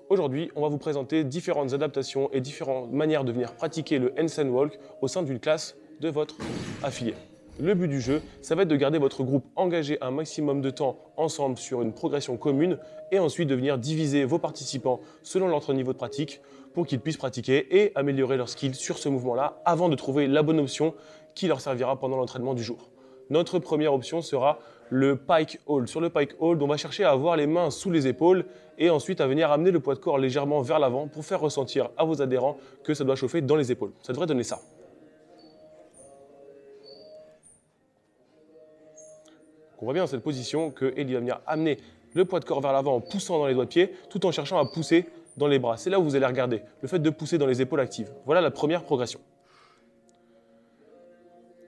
Aujourd'hui, on va vous présenter différentes adaptations et différentes manières de venir pratiquer le handstand walk au sein d'une classe de votre affilié. Le but du jeu, ça va être de garder votre groupe engagé un maximum de temps ensemble sur une progression commune et ensuite de venir diviser vos participants selon leur niveau de pratique pour qu'ils puissent pratiquer et améliorer leurs skills sur ce mouvement-là avant de trouver la bonne option qui leur servira pendant l'entraînement du jour. Notre première option sera le pike hold. Sur le pike hold, on va chercher à avoir les mains sous les épaules et ensuite à venir amener le poids de corps légèrement vers l'avant pour faire ressentir à vos adhérents que ça doit chauffer dans les épaules. Ça devrait donner ça. On voit bien dans cette position que Ellie va venir amener le poids de corps vers l'avant en poussant dans les doigts de pied tout en cherchant à pousser dans les bras. C'est là où vous allez regarder le fait de pousser dans les épaules actives. Voilà la première progression.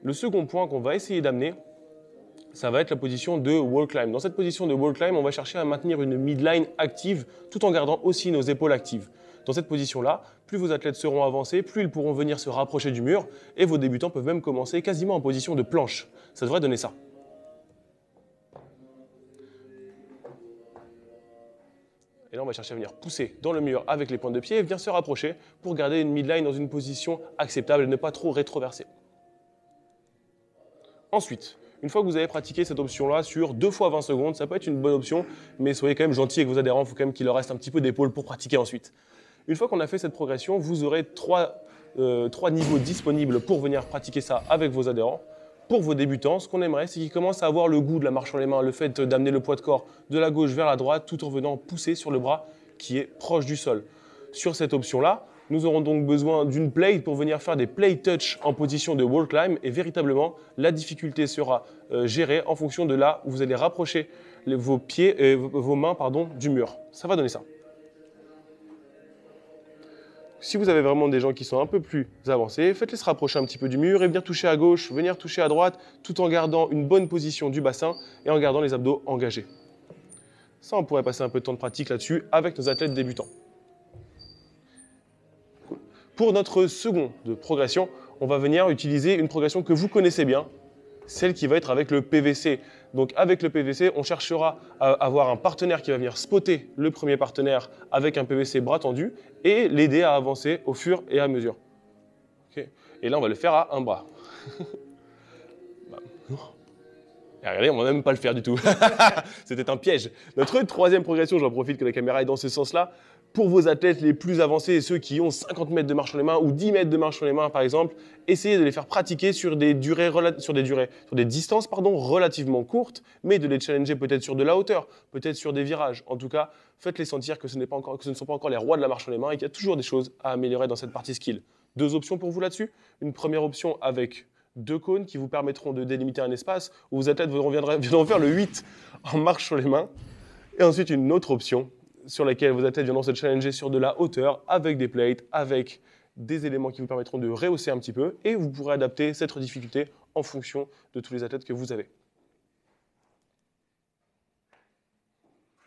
Le second point qu'on va essayer d'amener, ça va être la position de wall climb. Dans cette position de wall climb, on va chercher à maintenir une midline active tout en gardant aussi nos épaules actives. Dans cette position-là, plus vos athlètes seront avancés, plus ils pourront venir se rapprocher du mur et vos débutants peuvent même commencer quasiment en position de planche. Ça devrait donner ça. Et là, on va chercher à venir pousser dans le mur avec les pointes de pied et venir se rapprocher pour garder une midline dans une position acceptable et ne pas trop rétroverser. Ensuite, une fois que vous avez pratiqué cette option-là sur 2 fois 20 secondes, ça peut être une bonne option, mais soyez quand même gentil avec vos adhérents, il faut quand même qu'il leur reste un petit peu d'épaule pour pratiquer ensuite. Une fois qu'on a fait cette progression, vous aurez trois niveaux disponibles pour venir pratiquer ça avec vos adhérents. Pour vos débutants, ce qu'on aimerait, c'est qu'ils commencent à avoir le goût de la marche sur les mains, le fait d'amener le poids de corps de la gauche vers la droite, tout en venant pousser sur le bras qui est proche du sol. Sur cette option-là, nous aurons donc besoin d'une plate pour venir faire des plate touch en position de wall climb et véritablement, la difficulté sera gérée en fonction de là où vous allez rapprocher vos mains du mur. Ça va donner ça. Si vous avez vraiment des gens qui sont un peu plus avancés, faites-les se rapprocher un petit peu du mur et venir toucher à gauche, venir toucher à droite, tout en gardant une bonne position du bassin et en gardant les abdos engagés. Ça, on pourrait passer un peu de temps de pratique là-dessus avec nos athlètes débutants. Pour notre seconde progression, on va venir utiliser une progression que vous connaissez bien, celle qui va être avec le PVC. Donc avec le PVC, on cherchera à avoir un partenaire qui va venir spotter le premier partenaire avec un PVC bras tendu et l'aider à avancer au fur et à mesure. Okay. Et là, on va le faire à un bras. Et regardez, on ne va même pas le faire du tout. C'était un piège. Notre troisième progression, j'en profite que la caméra est dans ce sens-là, pour vos athlètes les plus avancés et ceux qui ont 50 mètres de marche sur les mains ou 10 mètres de marche sur les mains par exemple, essayez de les faire pratiquer sur des distances relativement courtes, mais de les challenger peut-être sur de la hauteur, peut-être sur des virages. En tout cas, faites-les sentir que ce ne sont pas encore les rois de la marche sur les mains et qu'il y a toujours des choses à améliorer dans cette partie skill. Deux options pour vous là-dessus. Une première option avec 2 cônes qui vous permettront de délimiter un espace où vos athlètes viendront faire le 8 en marche sur les mains. Et ensuite, une autre option sur laquelle vos athlètes viendront se challenger sur de la hauteur avec des plates, avec des éléments qui vous permettront de rehausser un petit peu et vous pourrez adapter cette difficulté en fonction de tous les athlètes que vous avez.